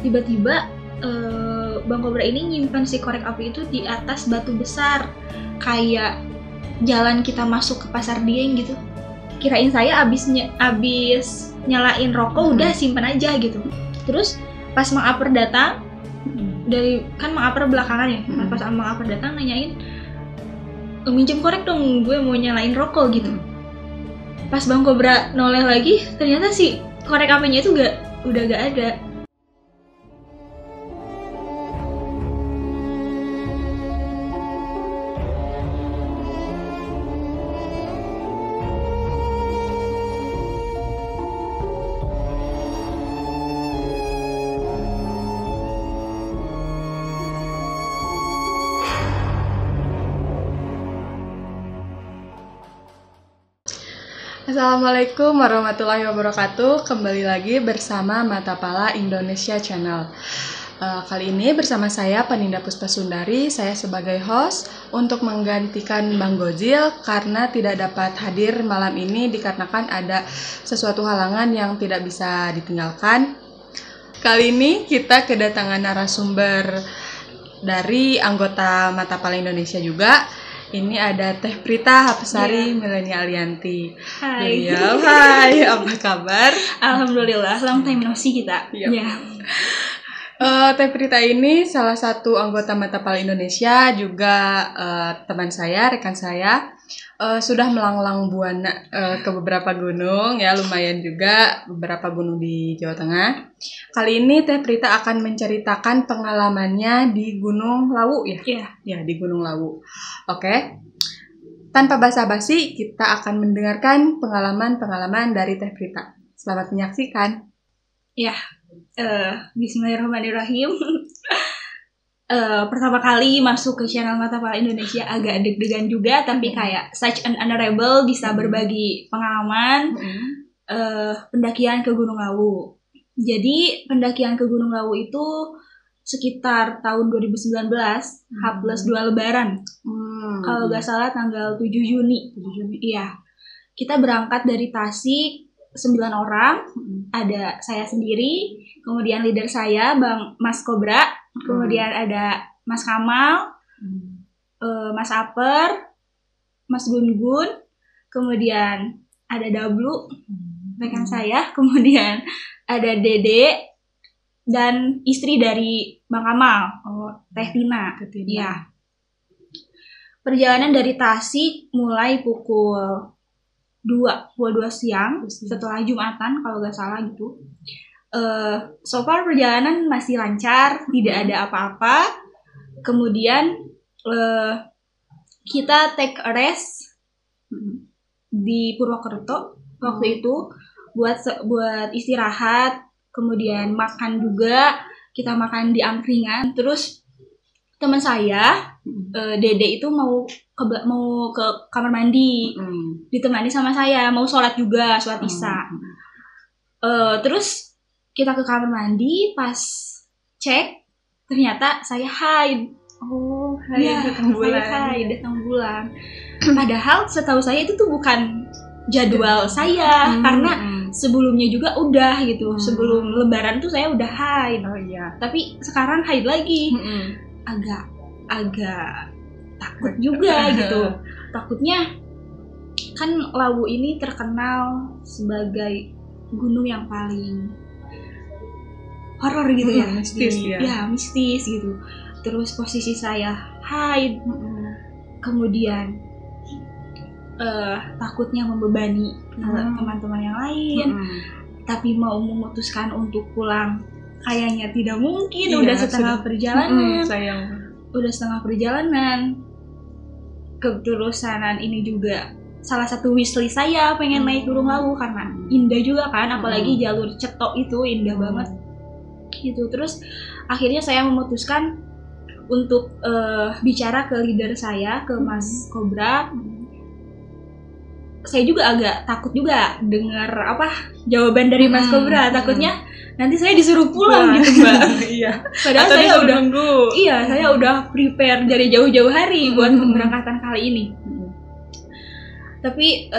tiba-tiba Bang Kobra ini nyimpan si korek api itu di atas batu besar, kayak jalan kita masuk ke pasar Dieng gitu. Kirain saya abis nyalain rokok udah simpen aja gitu. Terus pas Mang Aper datang, dari kan Mang Aper belakangan ya, pas Mang Aper datang nanyain, minjem korek dong, gue mau nyalain rokok gitu. Pas Bang Kobra noleh lagi, ternyata si korek apinya itu udah gak ada. Assalamualaikum warahmatullahi wabarakatuh. Kembali lagi bersama Matapala Indonesia Channel. Kali ini bersama saya Paninda Puspasundari. Saya sebagai host untuk menggantikan Bang Gozil karena tidak dapat hadir malam ini dikarenakan ada sesuatu halangan yang tidak bisa ditinggalkan. Kali ini kita kedatangan narasumber dari anggota Matapala Indonesia juga. Ini ada Teh Prita Hapsari Milenial Alianti. Hai. Hai, apa kabar? Alhamdulillah, long time no see kita. Yep. Teh Prita ini salah satu anggota Matapala Indonesia, juga teman saya, rekan saya. Sudah melanglang buana ke beberapa gunung, ya lumayan juga, beberapa gunung di Jawa Tengah. Kali ini Teh Prita akan menceritakan pengalamannya di Gunung Lawu ya? Iya. Ya, di Gunung Lawu. Oke. Tanpa basa-basi, kita akan mendengarkan pengalaman-pengalaman dari Teh Prita. Selamat menyaksikan. Ya, Bismillahirrahmanirrahim. Pertama kali masuk ke channel Matapala Indonesia agak deg-degan juga, tapi kayak such an honorable bisa berbagi pengalaman pendakian ke Gunung Lawu. Jadi pendakian ke Gunung Lawu itu sekitar tahun 2019, H+2 Lebaran. Kalau nggak salah tanggal 7 Juni. Iya. Kita berangkat dari Tasik 9 orang, ada saya sendiri, kemudian leader saya Mas Kobra, kemudian ada Mas Kamal, Mas Aper, Mas Gun-Gun, kemudian ada Dablu, rekan saya, kemudian ada Dede, dan istri dari Bang Kamal, Teh Tina. Ya. Perjalanan dari Tasik mulai pukul 2 siang setelah Jumatan kalau nggak salah gitu. So far perjalanan masih lancar, tidak ada apa-apa. Kemudian kita take a rest di Purwokerto waktu itu buat istirahat, kemudian makan juga. Kita makan di angkringan. Terus teman saya Dede itu mau ke kamar mandi, ditemani sama saya, mau sholat juga, sholat isya. Terus kita ke kamar mandi, pas cek ternyata saya haid. Datang bulan. Padahal setahu saya itu tuh bukan jadwal saya, karena sebelumnya juga udah gitu. Sebelum Lebaran tuh saya udah haid. Tapi sekarang haid lagi. Agak takut juga gitu. Takutnya kan Lawu ini terkenal sebagai gunung yang paling horor gitu ya, mistis ya. Ya, mistis gitu. Terus posisi saya haid, kemudian takutnya membebani teman-teman yang lain, tapi mau memutuskan untuk pulang kayaknya tidak mungkin. Udah setengah perjalanan. Udah setengah perjalanan. Keterusanan ini juga salah satu wishlist saya, pengen naik Gunung Lawu karena indah juga kan, apalagi jalur cetok itu indah banget gitu. Terus akhirnya saya memutuskan untuk bicara ke leader saya, ke Mas Kobra. Saya juga agak takut juga dengar jawaban dari Mas Kobra. Takutnya nanti saya disuruh pulang gitu, Mbak. Iya. Padahal atau saya udah nunggu. Iya, saya udah prepare dari jauh-jauh hari buat pemberangkatan kali ini. Tapi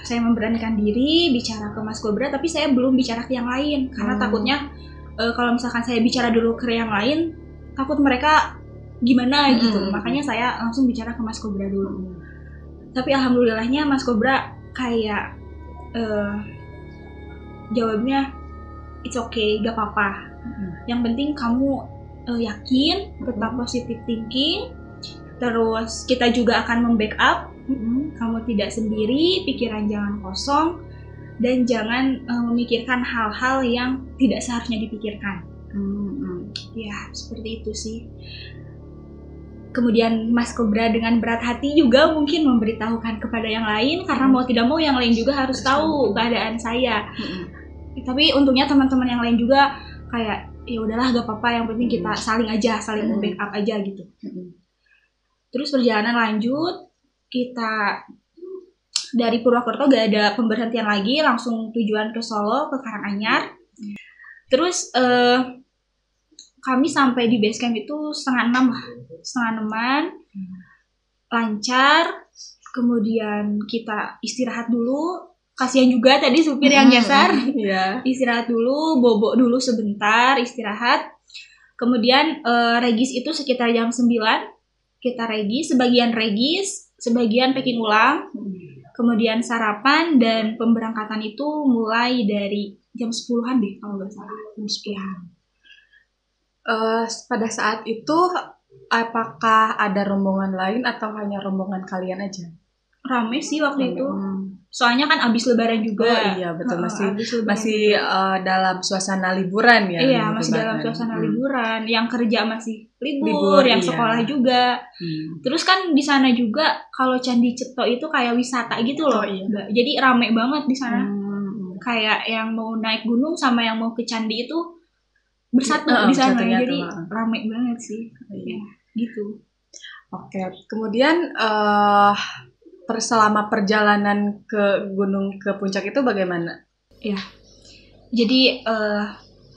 saya memberanikan diri bicara ke Mas Kobra, tapi saya belum bicara ke yang lain karena takutnya kalau misalkan saya bicara dulu ke yang lain, takut mereka gimana gitu. Makanya saya langsung bicara ke Mas Kobra dulu. Tapi alhamdulillahnya Mas Kobra kayak jawabnya it's okay, gak apa-apa. Yang penting kamu yakin, tetap positive thinking. Terus kita juga akan membackup. Kamu tidak sendiri, pikiran jangan kosong, dan jangan memikirkan hal-hal yang tidak seharusnya dipikirkan. Ya, seperti itu sih. Kemudian Mas Kobra dengan berat hati juga mungkin memberitahukan kepada yang lain, karena mau tidak mau yang lain juga harus tahu keadaan saya. Tapi untungnya teman-teman yang lain juga kayak ya udahlah gak apa-apa, yang penting kita saling membackup aja gitu. Terus perjalanan lanjut, kita dari Purwokerto gak ada pemberhentian lagi, langsung tujuan ke Solo, ke Karanganyar. Terus kami sampai di base camp itu setengah enaman, lancar. Kemudian kita istirahat dulu. Kasihan juga tadi supir yang nyasar. Istirahat dulu, bobok dulu sebentar, istirahat. Kemudian regis itu sekitar jam 9. Kita regis, sebagian packing ulang. Kemudian sarapan, dan pemberangkatan itu mulai dari jam 10-an deh kalau nggak salah. Jam 10-an. Pada saat itu apakah ada rombongan lain atau hanya rombongan kalian aja? Rame sih waktu itu. Soalnya kan abis lebaran juga. Oh iya betul, masih dalam suasana liburan ya. Iya, masih dalam suasana liburan. Yang kerja masih libur, yang sekolah juga. Terus kan di sana juga kalau Candi Ceto itu kayak wisata gitu loh. Jadi rame banget di sana. Kayak yang mau naik gunung sama yang mau ke candi itu bersatu di sana. Jadi rame banget sih. Ya, gitu. Oke, kemudian selama perjalanan ke gunung, ke puncak itu bagaimana? Ya, jadi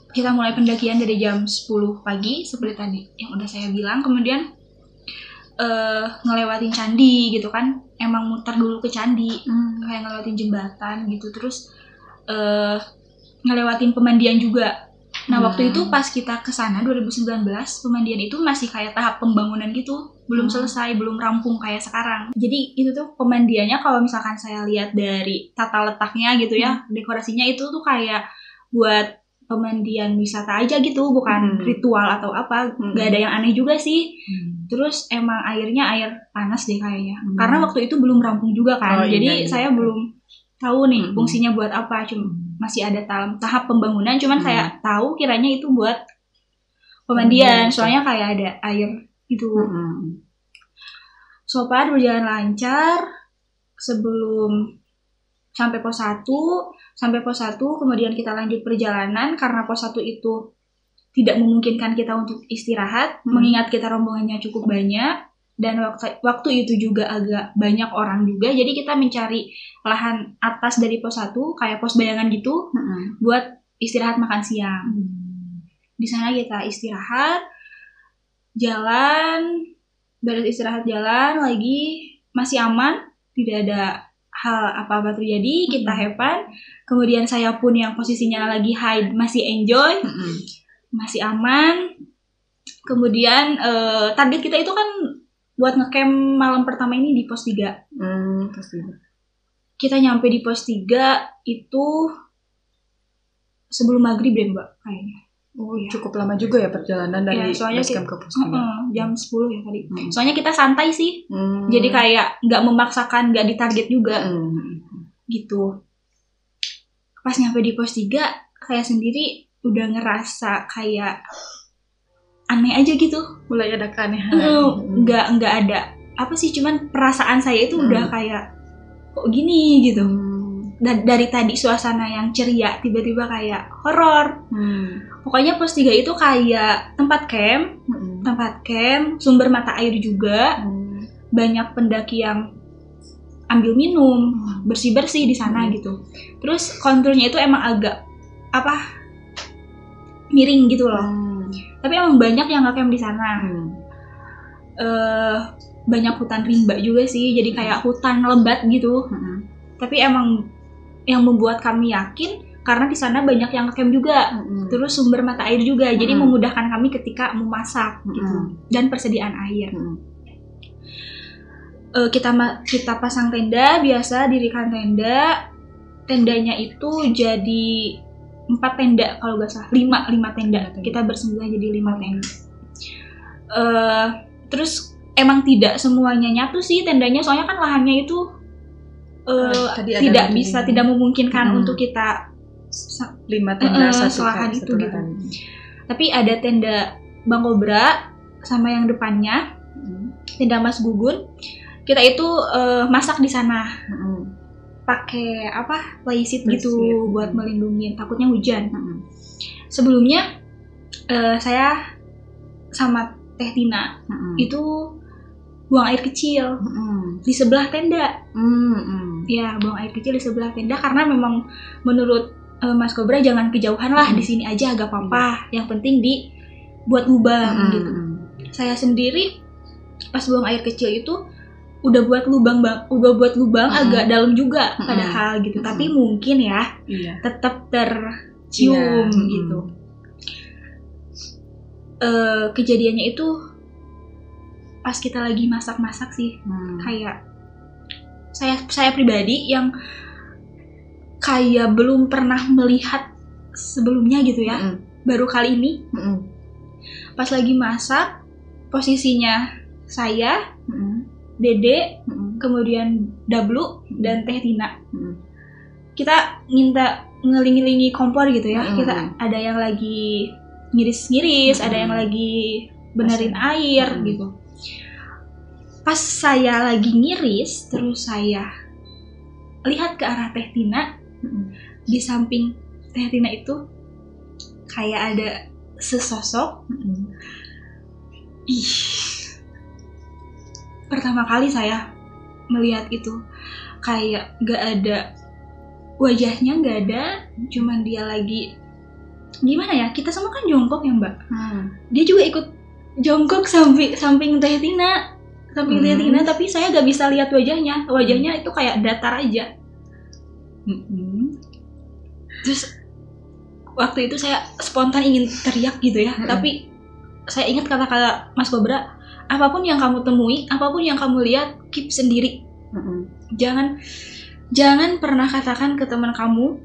kita mulai pendakian dari jam 10 pagi seperti tadi yang udah saya bilang. Kemudian ngelewatin candi gitu kan, emang muter dulu ke candi, kayak ngelewatin jembatan gitu. Terus ngelewatin pemandian juga. Nah waktu itu pas kita kesana 2019, pemandian itu masih kayak tahap pembangunan gitu, belum selesai, belum rampung kayak sekarang. Jadi itu tuh pemandiannya kalau misalkan saya lihat dari tata letaknya gitu ya, dekorasinya itu tuh kayak buat pemandian wisata aja gitu, bukan ritual atau apa. Gak ada yang aneh juga sih. Terus emang airnya air panas deh kayaknya, karena waktu itu belum rampung juga kan. Jadi saya belum tahu nih fungsinya buat apa, cuma masih ada tahap pembangunan. Cuman saya tahu kiranya itu buat pemandian, soalnya kayak ada air gitu. So far berjalan lancar. Sebelum sampai pos 1, kemudian kita lanjut perjalanan karena pos 1 itu tidak memungkinkan kita untuk istirahat, mengingat kita rombongannya cukup banyak. Dan waktu itu juga agak banyak orang juga, jadi kita mencari lahan atas dari pos 1, kayak pos bayangan gitu, buat istirahat makan siang. Di sana kita istirahat, jalan, beres istirahat jalan lagi, masih aman, tidak ada hal apa-apa terjadi, kita have fun. Kemudian saya pun yang posisinya lagi hide masih enjoy, masih aman. Kemudian target kita itu kan buat ngecamp malam pertama ini di pos 3. Pos 3. Kita nyampe di pos 3 itu sebelum maghrib deh Mbak kayaknya. Cukup lama juga ya perjalanan dari base camp ke pos 3. Jam 10 ya tadi. Soalnya kita santai sih. Jadi kayak gak memaksakan, gak ditarget juga. Gitu. Pas nyampe di pos 3, saya sendiri udah ngerasa kayak aneh aja gitu. Mulai ada keanehan. Nggak ada apa sih, cuman perasaan saya itu udah kayak kok gini gitu. Dan dari tadi suasana yang ceria tiba-tiba kayak horor. Pokoknya pos 3 itu kayak tempat camp, sumber mata air juga. Banyak pendaki yang ambil minum, bersih-bersih di sana gitu. Terus konturnya itu emang agak miring gitu loh. Tapi emang banyak yang nge-camp di sana. Banyak hutan rimba juga sih, jadi kayak hutan lebat gitu. Tapi emang yang membuat kami yakin karena di sana banyak yang ngecamp juga. Terus sumber mata air juga, jadi memudahkan kami ketika memasak gitu. Dan persediaan air. Kita pasang tenda, biasa dirikan tenda. Tendanya itu jadi 4 tenda kalau nggak salah, 5 tenda. Kita bersembilan jadi 5 tenda. Terus emang tidak semuanya nyatu sih tendanya, soalnya kan lahannya itu tidak memungkinkan untuk kita 5 tenda satu lahan itu gitu. Tapi ada tenda Bang Kobra sama yang depannya tenda Mas Gugun. Kita itu masak di sana. Pakai playseat gitu buat melindungi, takutnya hujan. Sebelumnya saya sama Teh Tina itu buang air kecil di sebelah tenda. Ya, buang air kecil di sebelah tenda karena memang menurut Mas Kobra jangan kejauhan lah, di sini aja agak apa-apa. Yang penting buat lubang gitu. Saya sendiri pas buang air kecil itu udah buat lubang agak dalam juga padahal gitu. Tapi mungkin ya tetap tercium gitu. Kejadiannya itu pas kita lagi masak-masak sih. Kayak saya pribadi yang kayak belum pernah melihat sebelumnya gitu ya. Baru kali ini pas lagi masak, posisinya saya, Dede, kemudian Dablu dan Teh Tina. Kita minta ngelingi-lingi kompor gitu ya. Kita ada yang lagi ngiris-ngiris, ada yang lagi benerin air gitu. Pas saya lagi ngiris, terus saya lihat ke arah Teh Tina. Di samping Teh Tina itu kayak ada sesosok. Pertama kali saya melihat itu kayak gak ada wajahnya, gak ada, cuman dia lagi gimana ya, kita semua kan jongkok ya Mbak. Dia juga ikut jongkok samping Teh Tina, tapi saya gak bisa lihat wajahnya itu kayak datar aja. Terus waktu itu saya spontan ingin teriak gitu ya, tapi saya ingat kata-kata Mas Kobra, apapun yang kamu temui, apapun yang kamu lihat, keep sendiri. Jangan pernah katakan ke teman kamu,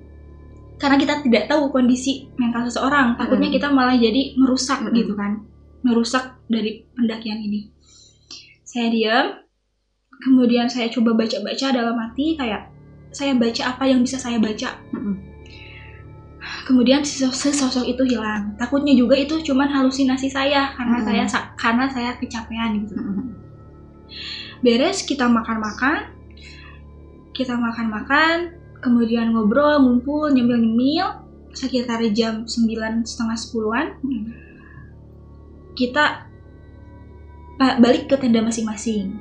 karena kita tidak tahu kondisi mental seseorang. Takutnya kita malah jadi merusak gitu kan, merusak dari pendakian ini. Saya diam, kemudian saya coba baca-baca dalam hati, kayak saya baca apa yang bisa saya baca. Kemudian sosok itu hilang. Takutnya juga itu cuman halusinasi saya karena saya kecapean gitu. Beres, kita makan-makan, kemudian ngobrol, ngumpul, nyemil-nyemil. Sekitar jam 9:30-10-an, kita balik ke tenda masing-masing.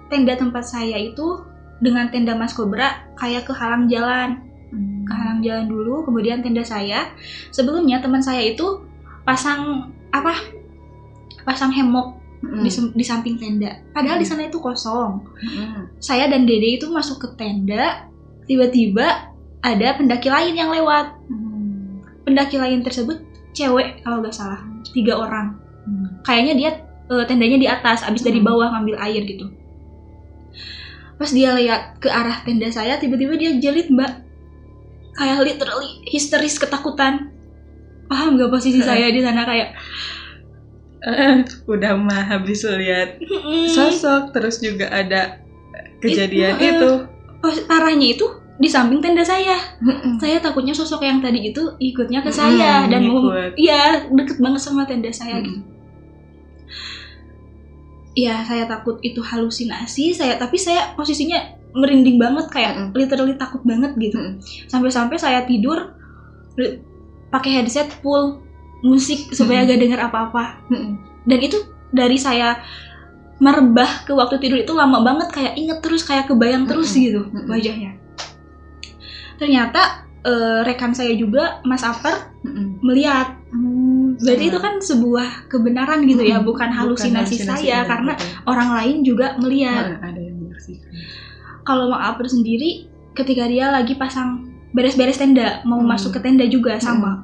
Tenda tempat saya itu dengan tenda Mas Kobra kayak kehalang jalan. Kehalang jalan dulu, kemudian tenda saya. Sebelumnya teman saya itu pasang hemok di samping tenda. Padahal di sana itu kosong. Saya dan Dede itu masuk ke tenda, tiba-tiba ada pendaki lain yang lewat. Pendaki lain tersebut cewek kalau nggak salah, 3 orang. Kayaknya dia tendanya di atas, abis dari bawah ngambil air gitu. Pas dia lihat ke arah tenda saya, tiba-tiba dia jerit Mbak. Kayak literally histeris, ketakutan. Paham gak posisi saya di sana kayak udah mah habis lihat sosok, terus juga ada kejadian itu. Arahnya itu di samping tenda saya. Saya takutnya sosok yang tadi itu ikutnya ke saya dan deket banget sama tenda saya gitu. Ya, saya takut itu halusinasi. Tapi saya posisinya merinding banget, kayak literally takut banget gitu. Sampai-sampai saya tidur pakai headset full musik supaya gak dengar apa-apa. Dan itu dari saya merebah ke waktu tidur itu lama banget, kayak inget terus, kayak kebayang terus gitu wajahnya. Ternyata rekan saya juga, Mas Aper, melihat. Berarti itu kan sebuah kebenaran gitu ya, bukan halusinasi saya, karena orang lain juga melihat. Ada yang menyaksikan. Kalau Mang Aper sendiri, ketika dia lagi pasang beres-beres tenda, mau masuk ke tenda juga sama.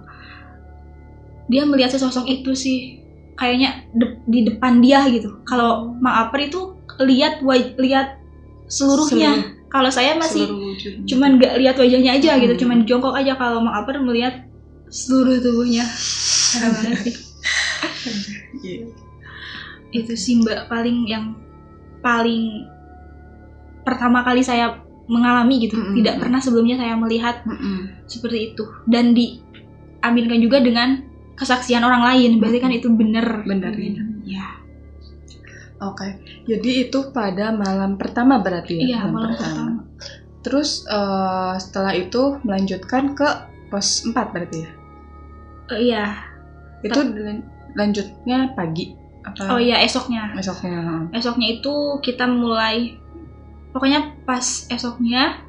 Dia melihat sesosok itu sih, kayaknya di depan dia gitu. Kalau Mang Aper itu lihat seluruhnya. Kalau saya masih cuman nggak lihat wajahnya aja gitu, cuman jongkok aja. Kalau Mang Aper melihat seluruh tubuhnya. Parah banget sih. Itu sih Mbak paling pertama kali saya mengalami gitu. Tidak pernah sebelumnya saya melihat seperti itu, dan diaminkan juga dengan kesaksian orang lain. Berarti kan itu benar ya. Oke. Jadi itu pada malam pertama berarti ya? Iya, malam pertama. Terus setelah itu melanjutkan ke pos 4 berarti ya? Iya. Itu lanjutnya pagi apa? Oh iya, esoknya. Esoknya itu kita mulai, pokoknya pas esoknya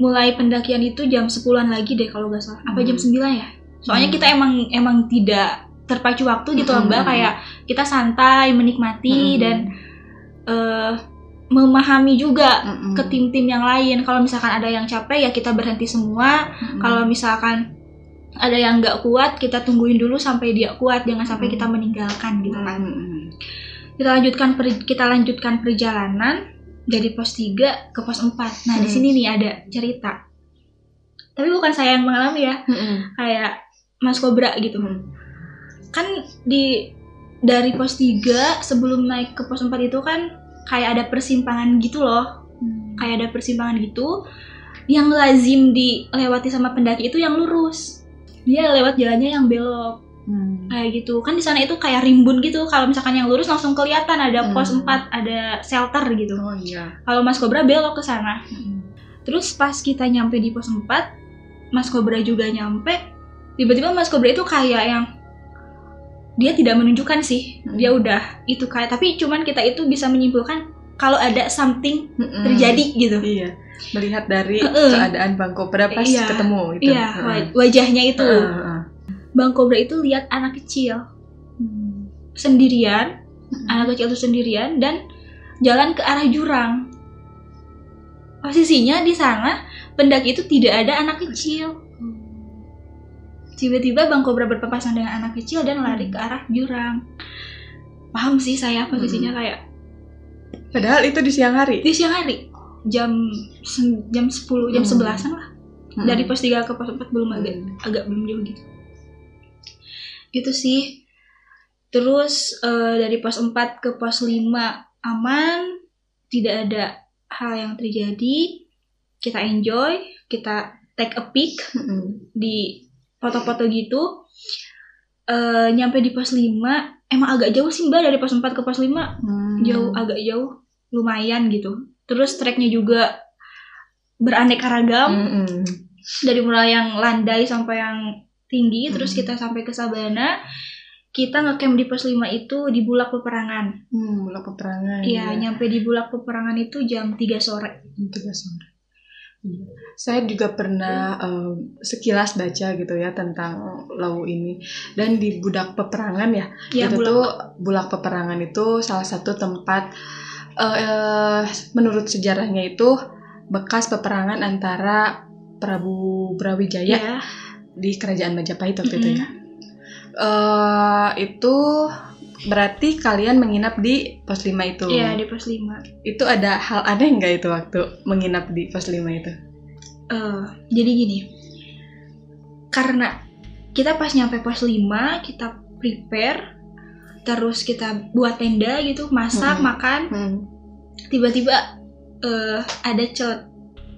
mulai pendakian itu jam 10-an lagi deh kalau nggak salah. Apa jam 9 ya? Soalnya kita emang tidak terpacu waktu gitu loh Mbak, kayak kita santai menikmati dan memahami juga ke tim-tim yang lain. Kalau misalkan ada yang capek ya kita berhenti semua. Kalau misalkan ada yang nggak kuat, kita tungguin dulu sampai dia kuat, jangan sampai kita meninggalkan gitu kan. Kita lanjutkan perjalanan dari pos 3 ke pos 4. Nah, di sini nih ada cerita. Tapi bukan saya yang mengalami ya. Kayak Mas Kobra gitu. Kan dari pos 3 sebelum naik ke pos 4 itu kan kayak ada persimpangan gitu loh. Kayak ada persimpangan gitu yang lazim dilewati sama pendaki itu yang lurus. Dia lewat jalannya yang belok. Kayak gitu. Kan di sana itu kayak rimbun gitu. Kalau misalkan yang lurus langsung kelihatan ada pos 4, ada shelter gitu. Oh iya. Kalau Mas Kobra belok ke sana. Terus pas kita nyampe di pos 4, Mas Kobra juga nyampe. Tiba-tiba Mas Kobra itu kayak yang dia tidak menunjukkan sih, dia udah itu kayak, tapi cuman kita itu bisa menyimpulkan kalau ada something terjadi gitu. Iya. Melihat dari keadaan Bang Kobra pas ketemu itu. Iya, wajahnya itu. Bang Kobra itu lihat anak kecil sendirian, anak kecil itu sendirian dan jalan ke arah jurang. Posisinya di sana pendaki itu tidak ada anak kecil. Tiba-tiba Bang Kobra berpapasan dengan anak kecil dan lari ke arah jurang. Paham sih saya posisinya kayak. Padahal itu di siang hari. Di siang hari, jam 10, jam 11-an lah. Dari pos 3 ke pos 4 belum agak belum jauh gitu. Itu sih. Terus dari pos 4 ke pos 5 aman, tidak ada hal yang terjadi. Kita enjoy, kita take a peek di foto-foto gitu. Nyampe di pos 5 emang agak jauh sih Mbak, dari pos 4 ke pos 5 agak jauh, lumayan gitu. Terus treknya juga beraneka ragam, dari mulai yang landai sampai yang tinggi. Terus kita sampai ke Sabana, kita ngecamp di pos 5 itu di Bulak Peperangan. Bulak Peperangan. Iya, nyampe di Bulak Peperangan itu jam 3 sore. Saya juga pernah sekilas baca gitu ya tentang Lawu ini. Dan di Bulak Peperangan ya itu Bulak Peperangan itu salah satu tempat menurut sejarahnya itu bekas peperangan antara Prabu Brawijaya di Kerajaan Majapahit waktu itu ya. Itu berarti kalian menginap di pos 5 itu? Iya, di pos 5. Itu ada hal aneh nggak itu waktu menginap di pos 5 itu? Jadi gini, karena kita pas nyampe pos 5, kita prepare, terus kita buat tenda gitu, masak, makan. Tiba-tiba ada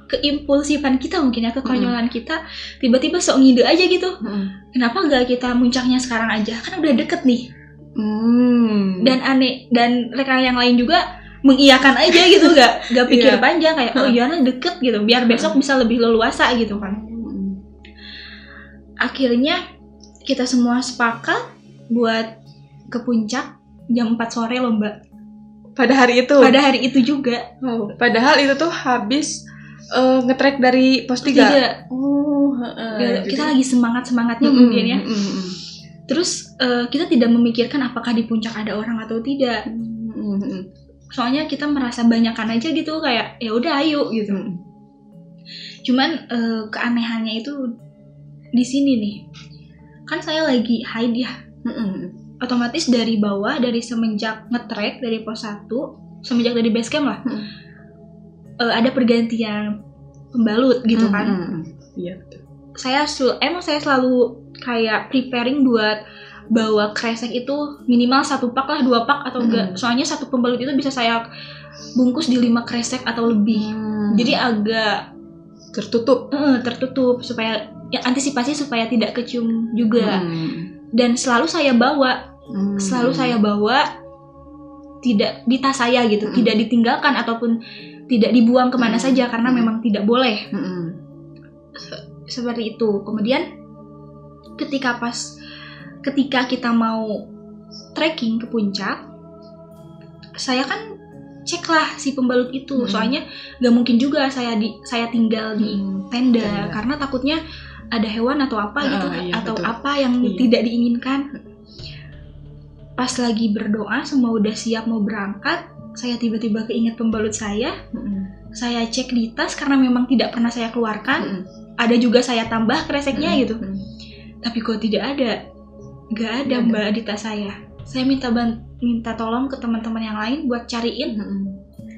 keimpulsifan kita mungkin ya, kekonyolan kita, tiba-tiba sok ngide aja gitu. Kenapa nggak kita muncaknya sekarang aja? Kan udah deket nih. Dan aneh, dan rekan yang lain juga mengiyakan aja gitu, gak pikir panjang, kayak oh iya deket gitu, biar besok bisa lebih leluasa gitu kan. Akhirnya kita semua sepakat buat ke puncak jam 4 sore loh Mbak. Pada hari itu? Pada hari itu juga. Wow. Padahal itu tuh habis nge-trek dari pos 3. Kita lagi semangat-semangatnya mungkin ya. Terus kita tidak memikirkan apakah di puncak ada orang atau tidak. Soalnya kita merasa banyakan aja gitu, kayak ya udah ayo gitu. Cuman keanehannya itu di sini nih. Kan saya lagi hide ya. Otomatis dari bawah, dari semenjak nge-track dari pos 1, semenjak dari base camp lah, ada pergantian pembalut gitu kan. Iya betul. Saya selalu kayak preparing buat bawa kresek itu minimal 1 pak lah, 2 pak atau enggak. Soalnya 1 pembalut itu bisa saya bungkus di 5 kresek atau lebih. Jadi agak tertutup supaya ya, antisipasi supaya tidak kecium juga. Dan selalu saya bawa tidak di tas saya gitu, tidak ditinggalkan ataupun tidak dibuang kemana saja karena memang tidak boleh. Seperti itu. Kemudian ketika kita mau trekking ke puncak, saya kan ceklah si pembalut itu. Soalnya gak mungkin juga saya tinggal di tenda karena takutnya ada hewan atau apa gitu, atau betul. Apa yang tidak diinginkan. Pas lagi berdoa, semua udah siap mau berangkat, saya tiba-tiba keinget pembalut saya. Saya cek di tas karena memang tidak pernah saya keluarkan. Ada juga saya tambah kreseknya gitu. Tapi kok tidak ada. Gak ada Mbak di tas saya. Saya minta tolong ke teman-teman yang lain buat cariin.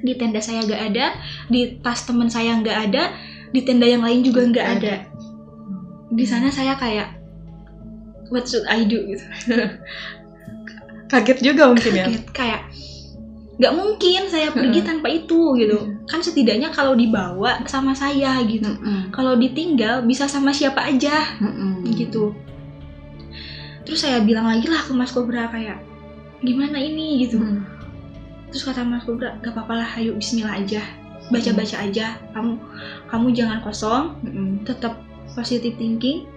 Di tenda saya gak ada, di tas teman saya gak ada, di tenda yang lain juga gak ada. Di sana saya kayak, what should I do gitu. Kaget juga mungkin ya. Kayak gak mungkin saya pergi tanpa itu gitu. Kan setidaknya kalau dibawa sama saya gitu. Kalau ditinggal bisa sama siapa aja gitu. Terus saya bilang lagi lah ke Mas Kobra kayak, gimana ini gitu. Terus kata Mas Kobra, gak apa-apa lah, ayo bismillah aja, baca-baca aja. Kamu jangan kosong, tetap positive thinking,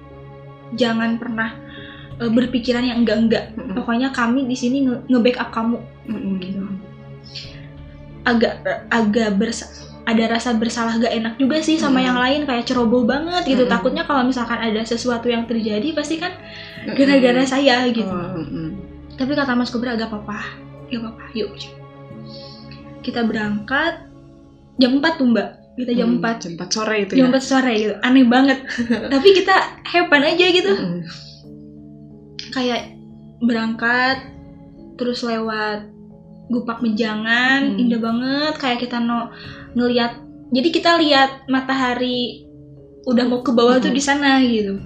jangan pernah berpikiran yang enggak. Pokoknya kami di sini nge-backup kamu. Gitu. Agak ada rasa bersalah gak enak juga sih sama yang lain, kayak ceroboh banget gitu. Takutnya kalau misalkan ada sesuatu yang terjadi pasti kan gara-gara saya gitu. Tapi kata Mas Kobra, gak apa-apa, yuk kita berangkat jam 4 tuh Mbak. Kita jam 4 sore itu jam 4 sore gitu. Aneh banget. Tapi kita happen aja gitu. Kayak berangkat terus lewat Gupak Menjangan, indah banget. Kayak kita ngelihat. Jadi kita lihat matahari udah mau ke bawah tuh di sana gitu.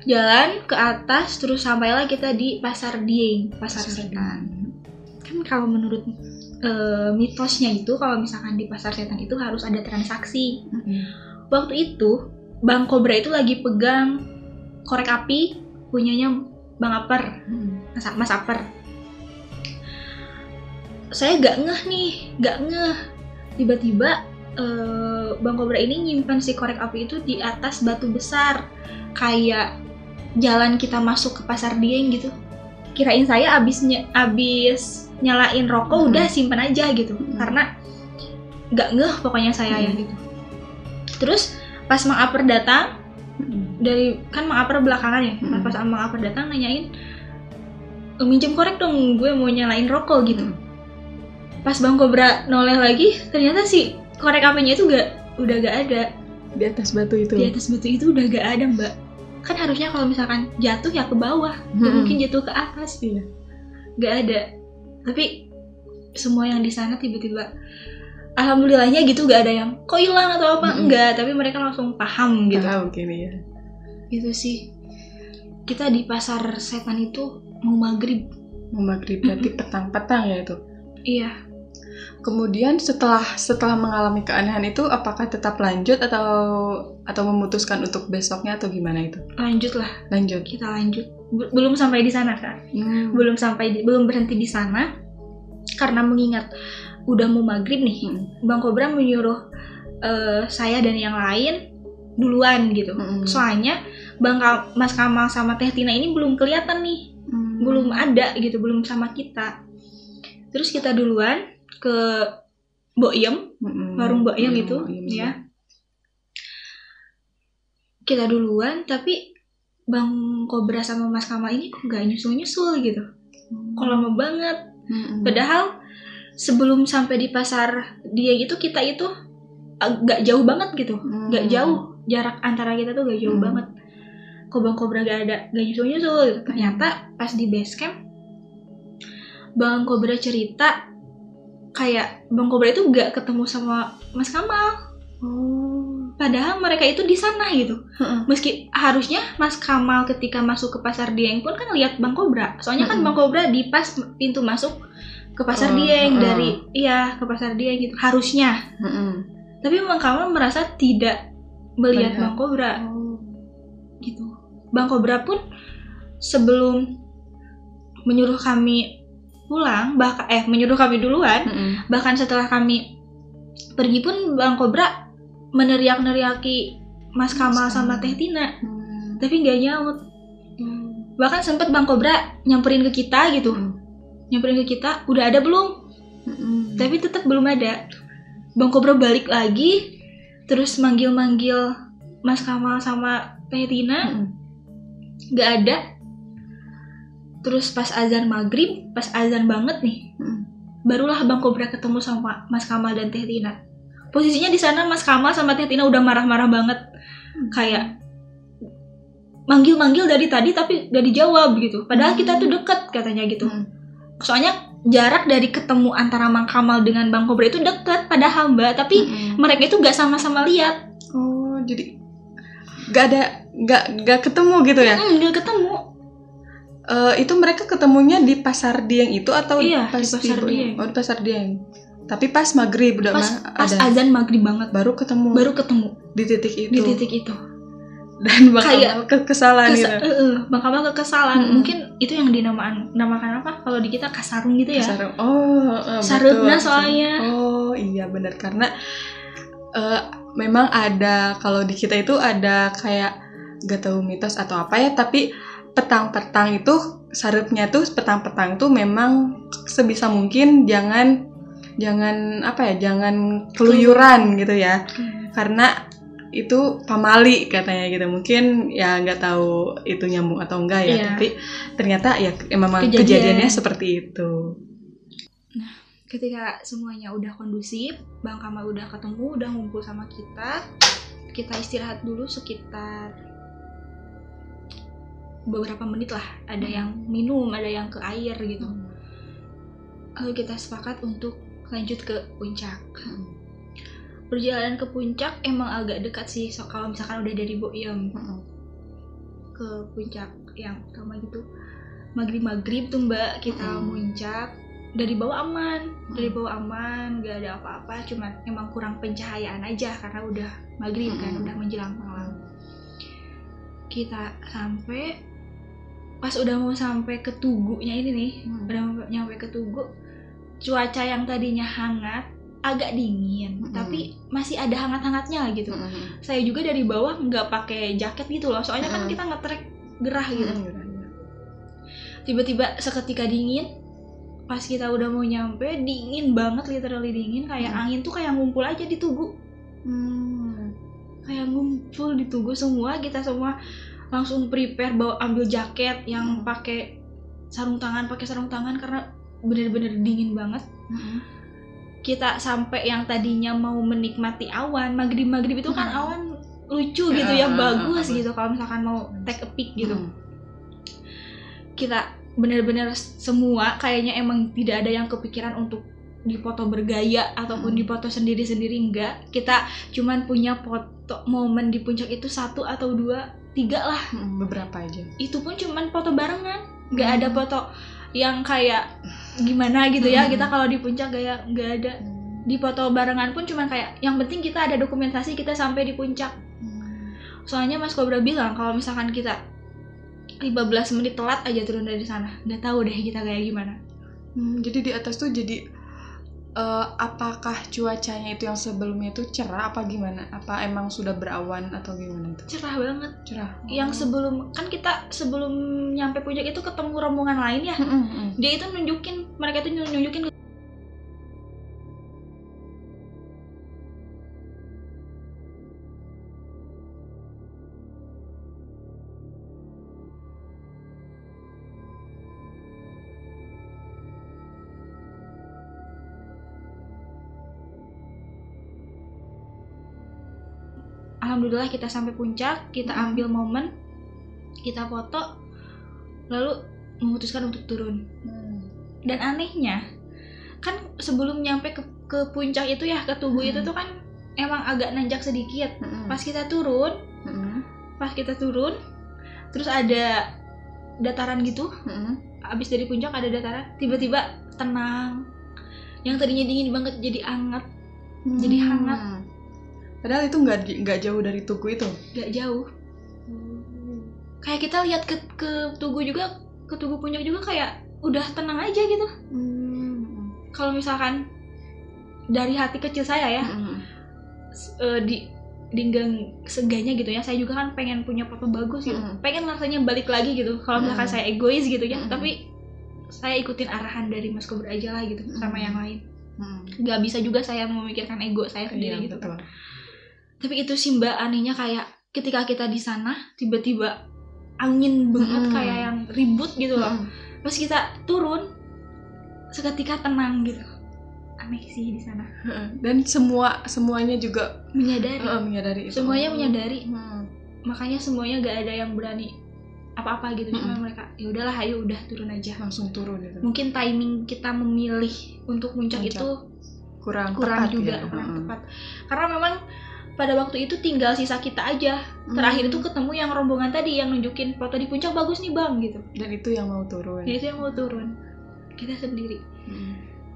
Jalan ke atas terus sampailah kita di Pasar Dieng, Pasar Setan. Kan kalau menurut mitosnya itu kalau misalkan di Pasar Setan itu harus ada transaksi. Waktu itu Bang Kobra itu lagi pegang korek api punyanya Bang Aper, Mas Aper. Saya gak ngeh. Tiba-tiba Bang Kobra ini nyimpan si korek api itu di atas batu besar, kayak jalan kita masuk ke Pasar Dieng gitu. Kirain saya abis nyalain rokok udah simpen aja gitu, karena gak ngeh pokoknya saya ya gitu. Terus pas Mang Aper datang, kan Mang Aper belakangan ya, pas Mang Aper datang nanyain, minjem korek dong, gue mau nyalain rokok gitu. Pas Bang Kobra noleh lagi, ternyata si korek apinya itu udah gak ada di atas batu itu. Di atas batu itu udah gak ada Mbak. Kan harusnya kalau misalkan jatuh ya ke bawah, mungkin jatuh ke atas ya. Gak ada. Tapi semua yang di sana tiba-tiba, alhamdulillahnya gitu, gak ada yang kok hilang atau apa, enggak. Tapi mereka langsung paham gitu. Paham gini ya. Gitu sih. Kita di Pasar Setan itu mau maghrib berarti petang-petang ya itu. Iya. Kemudian setelah mengalami keanehan itu, apakah tetap lanjut atau memutuskan untuk besoknya atau gimana itu? Lanjut. Kita lanjut. Belum sampai di sana kan? Belum berhenti di sana karena mengingat udah mau maghrib nih. Bang Kobra menyuruh saya dan yang lain duluan gitu. Soalnya Mas Kamal sama Teh Tina ini belum kelihatan nih, belum ada gitu, belum sama kita. Terus kita duluan ke Boyem, warung Boyem itu, ya. Kita duluan, tapi Bang Kobra sama Mas Kamal ini kok gak nyusul gitu. Kok lama banget. Padahal sebelum sampai di Pasar Dieng itu kita itu gak jauh banget gitu, gak jauh, jarak antara kita tuh gak jauh banget. Kok Bang Cobra gak ada, gak nyusul-nyusul gitu. Ternyata pas di base camp Bang Cobra cerita kayak Bang Cobra itu gak ketemu sama Mas Kamal. Padahal mereka itu di sana gitu. Meski harusnya Mas Kamal ketika masuk ke Pasar Dieng pun kan lihat Bang Cobra. Soalnya kan Bang Cobra di pas pintu masuk ke Pasar Dieng ke Pasar Dieng gitu harusnya. Tapi Bang Kamal merasa tidak melihat Bang Cobra. Gitu. Bang Cobra pun sebelum menyuruh kami pulang, menyuruh kami duluan, bahkan setelah kami pergi pun Bang Cobra meneriak-neriaki Mas Kamal sama Teh Tina, tapi nggak nyaut. Bahkan sempat Bang Cobra nyamperin ke kita gitu, udah ada belum? Tapi tetap belum ada. Bang Cobra balik lagi, terus manggil-manggil Mas Kamal sama Teh Tina, nggak ada. Terus pas azan maghrib, pas azan banget nih, barulah Bang Cobra ketemu sama Mas Kamal dan Teh Tina. Posisinya di sana Mas Kamal sama Teh Tina udah marah-marah banget, kayak manggil-manggil dari tadi tapi gak dijawab gitu. Padahal kita tuh deket katanya gitu. Soalnya jarak dari ketemu antara Bang Kamal dengan Bang Cobra itu deket padahal Mbak, tapi mereka itu gak sama-sama lihat. Oh, jadi gak ketemu gitu ya? Gak ketemu. Itu mereka ketemunya di Pasar Dieng itu atau pas di Pasar Dieng? Oh, di Pasar Dieng. Tapi pas maghrib udah pas azan maghrib banget baru ketemu di titik itu. Dan Bang Kamal kekesalan gitu. Bang Kamal kekesalan. Mungkin itu yang dinamakan apa? Kalau di kita kasarung gitu ya. Kasarung. Sarungna soalnya. Oh iya benar, karena memang ada, kalau di kita itu ada kayak gak tahu mitos atau apa ya, tapi petang-petang itu sarupnya tuh petang-petang tuh memang sebisa mungkin jangan keluyuran gitu ya. Karena itu pamali katanya gitu. Mungkin ya nggak tahu itu nyambung atau enggak ya, tapi ternyata ya memang kejadiannya seperti itu. Nah, ketika semuanya udah kondusif, Bang Kamal udah ketemu, udah ngumpul sama kita istirahat dulu sekitar beberapa menit lah. Ada yang minum, ada yang ke air gitu. Lalu kita sepakat untuk lanjut ke puncak. Perjalanan ke puncak emang agak dekat sih, kalau misalkan udah dari Boyem ke puncak yang utama gitu. Maghrib tuh Mbak kita muncak. Dari bawah aman, gak ada apa-apa, cuman emang kurang pencahayaan aja karena udah maghrib kan, udah menjelang malam. Kita sampai, pas udah mau sampai ke Tugunya ini nih, udah mau nyampe ke Tugu, cuaca yang tadinya hangat agak dingin, tapi masih ada hangat-hangatnya gitu. Saya juga dari bawah nggak pakai jaket gitu loh, soalnya kan kita nge-trek gerah gitu. Tiba-tiba seketika dingin, pas kita udah mau nyampe dingin banget, literally dingin, kayak angin tuh kayak ngumpul aja di Tugu. Kayak ngumpul di Tugu semua, kita semua langsung prepare ambil jaket yang pakai sarung tangan karena bener-bener dingin banget. Kita sampai yang tadinya mau menikmati awan, maghrib itu kan awan lucu gitu ya, bagus gitu kalau misalkan mau take a pic gitu. Kita bener-bener semua kayaknya emang tidak ada yang kepikiran untuk dipoto bergaya ataupun dipoto sendiri-sendiri, enggak. Kita cuman punya foto momen di puncak itu 1 atau 2, 3 lah. Beberapa aja. Itu pun cuman foto barengan, nggak ada foto yang kayak gimana gitu ya. Kita kalau di puncak kayak nggak ada. Di foto barengan pun cuman kayak yang penting kita ada dokumentasi kita sampai di puncak. Soalnya Mas Cobra bilang kalau misalkan kita 15 menit telat aja turun dari sana, nggak tahu deh kita kayak gimana. Jadi di atas tuh jadi apakah cuacanya itu yang sebelumnya itu cerah apa gimana? Apa emang sudah berawan atau gimana itu? Cerah banget. Yang sebelum, kan kita sebelum nyampe puncak itu ketemu rombongan lain ya. Dia itu mereka itu nunjukin alhamdulillah kita sampai puncak, kita ambil momen, kita foto, lalu memutuskan untuk turun. Dan anehnya kan sebelum nyampe ke puncak itu ya, ke Tugu itu tuh kan emang agak nanjak sedikit. Pas kita turun terus ada dataran gitu. Abis dari puncak ada dataran, tiba-tiba tenang. Yang tadinya dingin banget jadi hangat. Jadi hangat. Padahal itu nggak jauh dari Tugu itu. Nggak jauh. Kayak kita lihat ke Tugu juga, ke Tugu puncak juga kayak udah tenang aja gitu. Kalau misalkan dari hati kecil saya ya, di gang seganya gitu ya, saya juga kan pengen punya foto bagus gitu, pengen rasanya balik lagi gitu. Kalau misalkan saya egois gitu ya, tapi saya ikutin arahan dari Mas Kober aja lah gitu, sama yang lain. Gak bisa juga saya memikirkan ego saya sendiri gitu kan. Tapi itu sih Mbak, anehnya kayak ketika kita di sana tiba-tiba angin banget, kayak yang ribut gitu loh. Pas kita turun seketika tenang gitu. Aneh sih di sana. Dan semuanya juga menyadari itu. Semuanya menyadari. Makanya semuanya gak ada yang berani apa-apa gitu. Cuma mereka ya udahlah, ayo udah turun aja. Langsung turun itu. Mungkin timing kita memilih untuk puncak itu kurang tepat juga, ya? Kurang tepat. Karena memang pada waktu itu tinggal sisa kita aja. Terakhir itu ketemu yang rombongan tadi yang nunjukin foto di puncak bagus nih Bang gitu. Dan itu yang mau turun. Kita sendiri.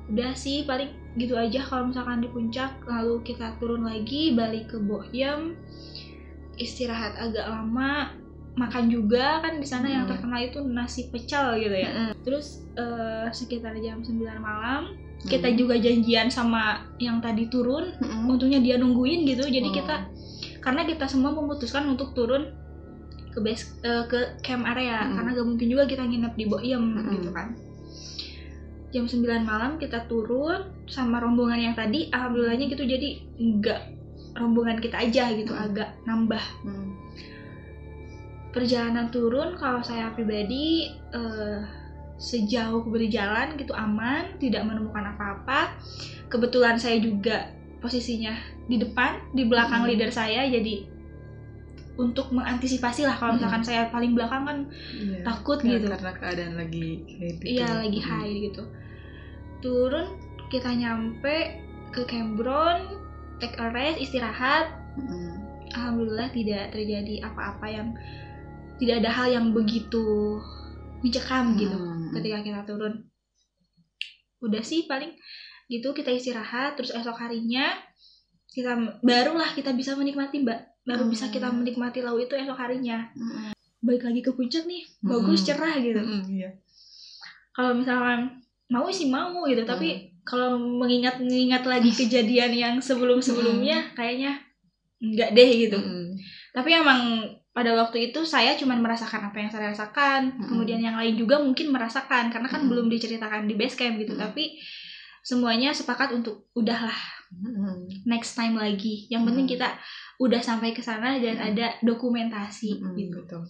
Udah sih paling gitu aja kalau misalkan di puncak. Lalu kita turun lagi, balik ke Bohyem, istirahat agak lama, makan juga kan di sana. Yang terkenal itu nasi pecel gitu ya. Terus sekitar jam 9 malam kita juga janjian sama yang tadi turun. Untungnya dia nungguin gitu. Jadi kita, karena kita semua memutuskan untuk turun ke camp area, karena gak mungkin juga kita nginep di Bohyem gitu kan. Jam 9 malam kita turun sama rombongan yang tadi, alhamdulillahnya gitu, jadi enggak rombongan kita aja gitu, agak nambah. Perjalanan turun kalau saya pribadi sejauh berjalan gitu aman, tidak menemukan apa-apa. Kebetulan saya juga posisinya di depan, di belakang leader saya, jadi untuk mengantisipasi lah kalau misalkan saya paling belakang kan takut gitu. Karena keadaan lagi high gitu. Iya, lagi high gitu. Turun, kita nyampe ke campground, take a rest, istirahat. Alhamdulillah tidak terjadi apa-apa, yang tidak ada hal yang begitu mencekam gitu ketika kita turun. Udah sih paling gitu, kita istirahat. Terus esok harinya barulah kita bisa menikmati Mbak. Baru bisa kita menikmati laut itu esok harinya. Balik lagi ke puncak nih, bagus, cerah gitu. Kalau misalkan mau sih mau gitu, tapi kalau mengingat lagi kejadian yang sebelumnya kayaknya enggak deh gitu. Tapi emang pada waktu itu saya cuma merasakan apa yang saya rasakan, kemudian yang lain juga mungkin merasakan, karena kan belum diceritakan di base camp gitu. Tapi semuanya sepakat untuk udahlah, next time lagi. Yang penting kita udah sampai ke sana dan ada dokumentasi gitu. Betul.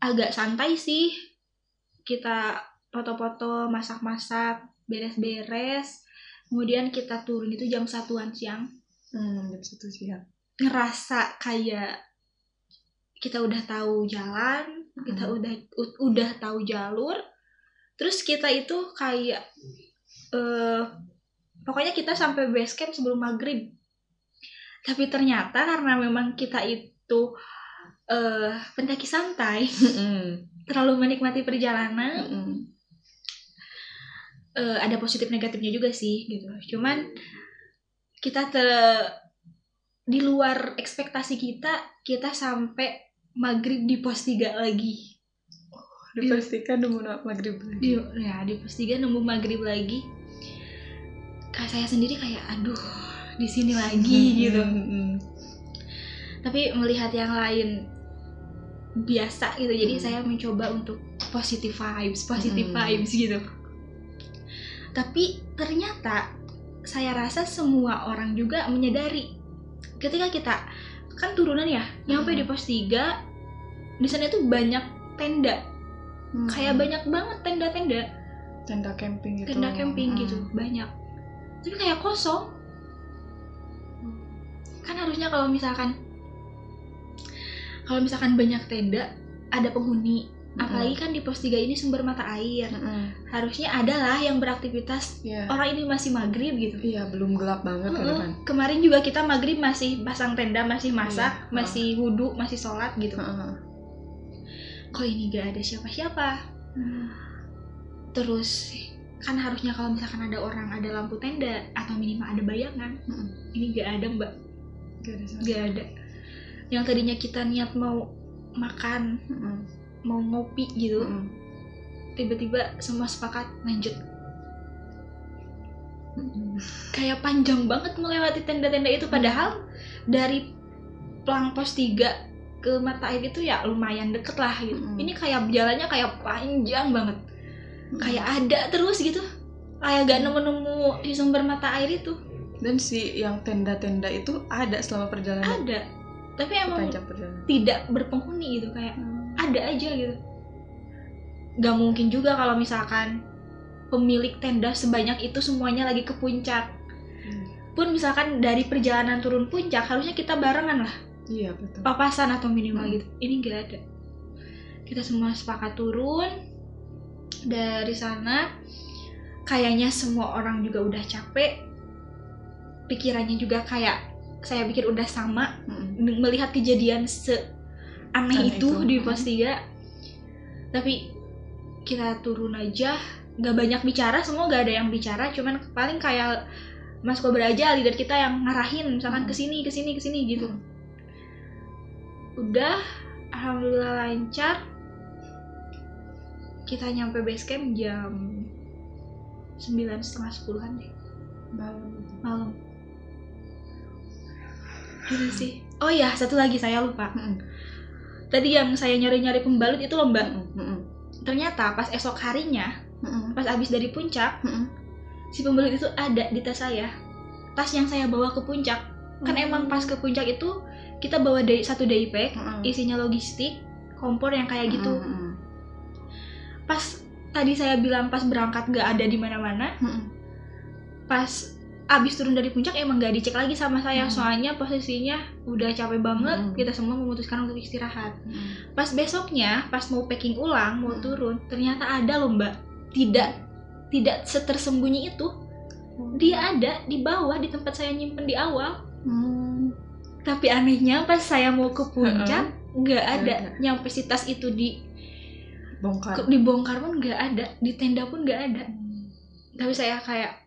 Agak santai sih, kita foto-foto, masak-masak, beres-beres. Kemudian kita turun itu jam 1-an siang. Jam 1 siang. Ngerasa kayak kita udah tahu jalan, kita udah tahu jalur. Terus kita itu kayak pokoknya kita sampai base camp sebelum maghrib. Tapi ternyata karena memang kita itu pendaki santai, terlalu menikmati perjalanan, ada positif negatifnya juga sih gitu. Cuman kita di luar ekspektasi kita sampai maghrib di pos 3 lagi. Dipastikan nemu maghrib lagi. Di pos 3 nemu maghrib lagi. Kayak saya sendiri kayak aduh, di sini lagi gitu. Tapi melihat yang lain biasa gitu, jadi saya mencoba untuk positive vibes gitu. Tapi ternyata saya rasa semua orang juga menyadari ketika kita kan turunan ya, nyampe di pos 3, di sana itu banyak tenda. Kayak banyak banget tenda camping gitu. Tenda camping gitu, banyak. Tapi kayak kosong. kan harusnya kalau misalkan banyak tenda ada penghuni, apalagi kan di pos 3 ini sumber mata air, harusnya adalah yang beraktivitas. Orang ini masih maghrib gitu. Iya, belum gelap banget kan. Kemarin juga kita maghrib masih pasang tenda, masih masak, masih wudhu, masih sholat gitu. Kok ini gak ada siapa-siapa? Terus kan harusnya kalau misalkan ada orang, ada lampu tenda atau minimal ada bayangan. Ini gak ada, Mbak. Gak ada. Yang tadinya kita niat mau makan, mau ngopi gitu, tiba-tiba semua sepakat lanjut. Kayak panjang banget melewati tenda-tenda itu, padahal dari pelang pos 3 ke mata air itu ya lumayan deket lah gitu. Ini kayak jalannya kayak panjang banget, kayak ada terus gitu, kayak gak nemu-nemu di sumber mata air itu. Dan si yang tenda-tenda itu ada selama perjalanan? Ada, tapi emang tidak berpenghuni gitu, kayak ada aja gitu. Gak mungkin juga kalau misalkan pemilik tenda sebanyak itu semuanya lagi ke puncak. Pun misalkan dari perjalanan turun puncak harusnya kita barengan lah. Iya, betul. Papasan atau minimal gitu. Ini gak ada. Kita semua sepakat turun dari sana. Kayaknya semua orang juga udah capek. Pikirannya juga kayak saya pikir udah sama, melihat kejadian seaneh itu di pos 3. Tapi kita turun aja, gak banyak bicara, semua gak ada yang bicara, cuman paling kayak Mas Kobra aja, leader kita yang ngarahin misalkan kesini gitu. Udah, alhamdulillah lancar. Kita nyampe base camp jam 9:30-10 deh malam. Gitu sih. Oh ya, satu lagi saya lupa. Tadi yang saya nyari-nyari pembalut itu loh, Mbak. Ternyata pas esok harinya, pas abis dari puncak, si pembalut itu ada di tas saya. Tas yang saya bawa ke puncak. Kan emang pas ke puncak itu kita bawa satu day pack, isinya logistik, kompor yang kayak gitu. Pas tadi saya bilang pas berangkat gak ada di mana-mana. Pas abis turun dari puncak emang gak dicek lagi sama saya, soalnya posisinya udah capek banget. Kita semua memutuskan untuk istirahat. Pas besoknya, pas mau packing ulang, mau turun, ternyata ada loh, Mbak. Tidak setersembunyi itu. Dia ada di bawah di tempat saya nyimpen di awal. Tapi anehnya pas saya mau ke puncak gak ada. Nyampe si tas itu dibongkar pun gak ada, di tenda pun gak ada. Tapi saya kayak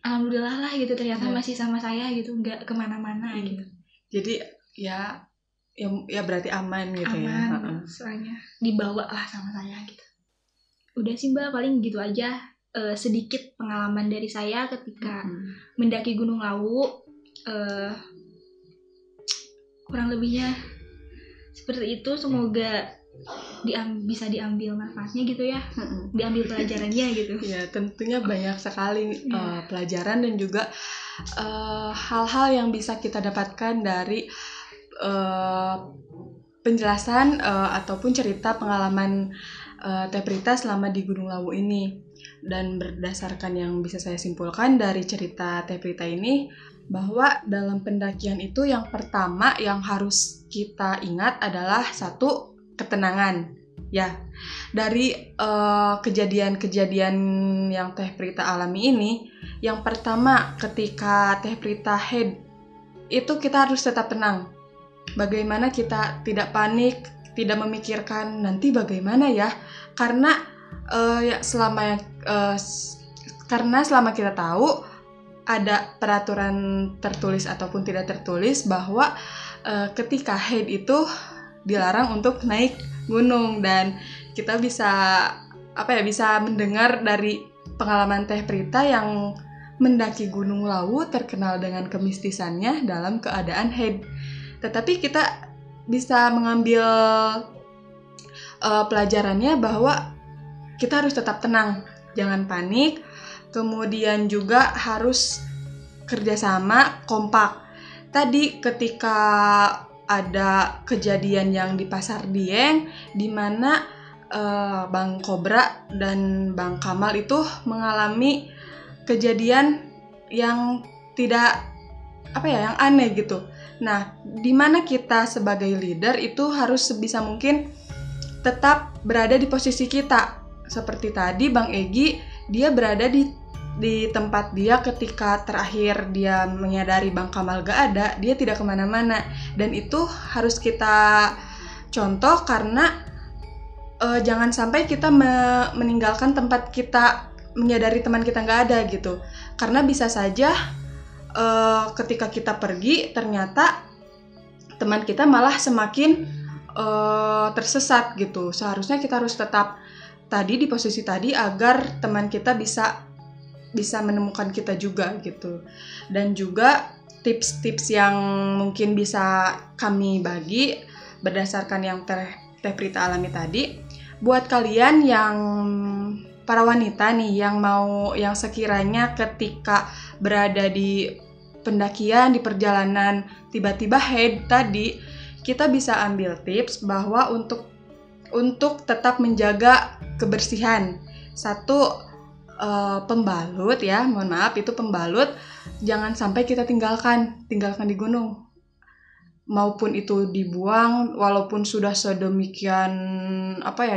alhamdulillah lah gitu, ternyata masih sama saya gitu, nggak kemana-mana gitu. Jadi ya berarti aman gitu. Aman, soalnya dibawa lah sama saya gitu. Udah sih Mbak, paling gitu aja. Sedikit pengalaman dari saya ketika mendaki Gunung Lawu. Kurang lebihnya seperti itu. Semoga bisa diambil manfaatnya gitu ya, diambil pelajarannya gitu. Ya, tentunya banyak sekali pelajaran dan juga hal-hal yang bisa kita dapatkan dari penjelasan ataupun cerita pengalaman Teh Prita selama di Gunung Lawu ini. Dan berdasarkan yang bisa saya simpulkan dari cerita Teh Prita ini, bahwa dalam pendakian itu yang pertama yang harus kita ingat adalah satu, ketenangan. Ya, dari kejadian-kejadian yang Teh Prita alami ini, yang pertama ketika Teh Prita head itu kita harus tetap tenang. Bagaimana kita tidak panik, tidak memikirkan nanti bagaimana ya, karena selama kita tahu ada peraturan tertulis ataupun tidak tertulis bahwa ketika head itu dilarang untuk naik gunung. Dan kita bisa mendengar dari pengalaman Teh Prita yang mendaki Gunung Lawu terkenal dengan kemistisannya dalam keadaan head. Tetapi kita bisa mengambil pelajarannya bahwa kita harus tetap tenang, jangan panik, kemudian juga harus kerjasama, kompak. Tadi ketika ada kejadian yang di Pasar Dieng, di mana Bang Kobra dan Bang Kamal itu mengalami kejadian yang tidak yang aneh gitu. Nah, dimana kita sebagai leader itu harus sebisa mungkin tetap berada di posisi kita. Seperti tadi Bang Egi, dia berada di tempat dia ketika terakhir dia menyadari Bang Kamal gak ada, dia tidak kemana-mana. Dan itu harus kita contoh karena jangan sampai kita meninggalkan tempat kita menyadari teman kita gak ada gitu. Karena bisa saja ketika kita pergi ternyata teman kita malah semakin tersesat gitu. Seharusnya kita harus tetap tadi di posisi tadi agar teman kita bisa menemukan kita juga gitu. Dan juga tips-tips yang mungkin bisa kami bagi berdasarkan yang Teh Prita alami tadi, buat kalian yang para wanita nih yang sekiranya ketika berada di pendakian, di perjalanan tiba-tiba head tadi, kita bisa ambil tips bahwa untuk tetap menjaga kebersihan. Satu, pembalut ya, mohon maaf, itu pembalut jangan sampai kita tinggalkan di gunung. Maupun itu dibuang, walaupun sudah sedemikian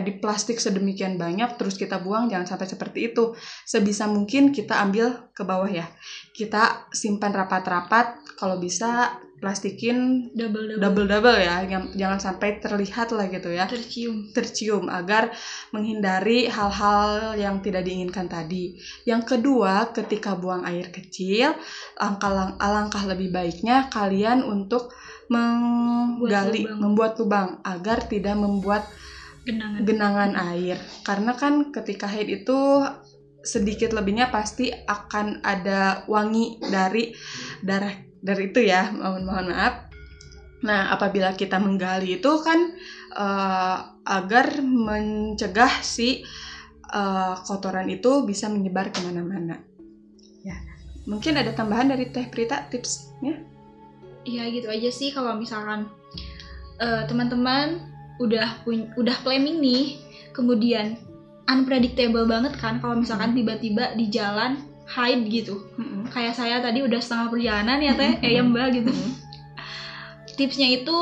di plastik sedemikian banyak terus kita buang, jangan sampai seperti itu. Sebisa mungkin kita ambil ke bawah ya, kita simpan rapat-rapat, kalau bisa plastikin double ya, jangan sampai terlihat lah gitu ya, tercium agar menghindari hal-hal yang tidak diinginkan tadi. Yang kedua, ketika buang air kecil, alangkah lebih baiknya kalian untuk membuat lubang agar tidak membuat genangan air. Karena kan ketika haid itu sedikit lebihnya pasti akan ada wangi dari itu ya, mohon maaf. Nah, apabila kita menggali itu kan agar mencegah si kotoran itu bisa menyebar kemana-mana. Ya, mungkin ada tambahan dari Teh Prita tipsnya? Iya gitu aja sih, kalau misalkan teman-teman udah planning nih, kemudian unpredictable banget kan kalau misalkan tiba-tiba di jalan hide gitu. Kayak saya tadi udah setengah perjalanan ya Teh, ya Mbak gitu. Tipsnya itu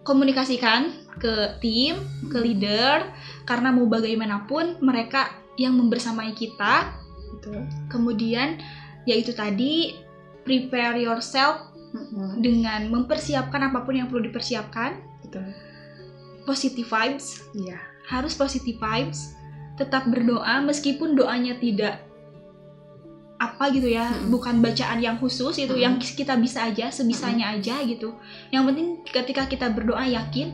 komunikasikan ke tim, ke leader, karena mau bagaimanapun mereka yang membersamai kita. Betul. Kemudian yaitu tadi prepare yourself dengan mempersiapkan apapun yang perlu dipersiapkan. Betul. Positive vibes. Iya. Harus positive vibes. Tetap berdoa meskipun doanya tidak gitu ya, bukan bacaan yang khusus itu, yang kita bisa aja, sebisanya aja gitu. Yang penting ketika kita berdoa yakin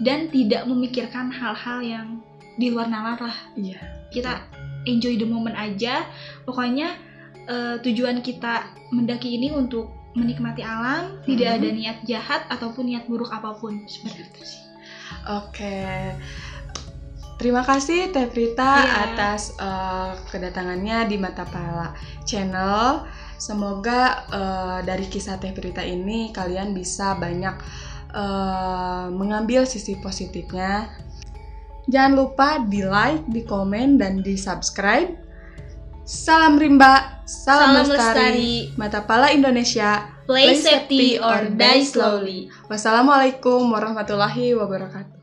dan tidak memikirkan hal-hal yang di luar nalar lah. Iya. Kita enjoy the moment aja. Pokoknya tujuan kita mendaki ini untuk menikmati alam, tidak ada niat jahat ataupun niat buruk apapun, seperti itu sih. Oke. Terima kasih Teh Prita atas kedatangannya di Mata Pala Channel. Semoga dari kisah Teh Prita ini kalian bisa banyak mengambil sisi positifnya. Jangan lupa di like, di komen, dan di subscribe. Salam rimba, salam lestari, Mata Pala Indonesia, play safety or die slowly. Wassalamualaikum warahmatullahi wabarakatuh.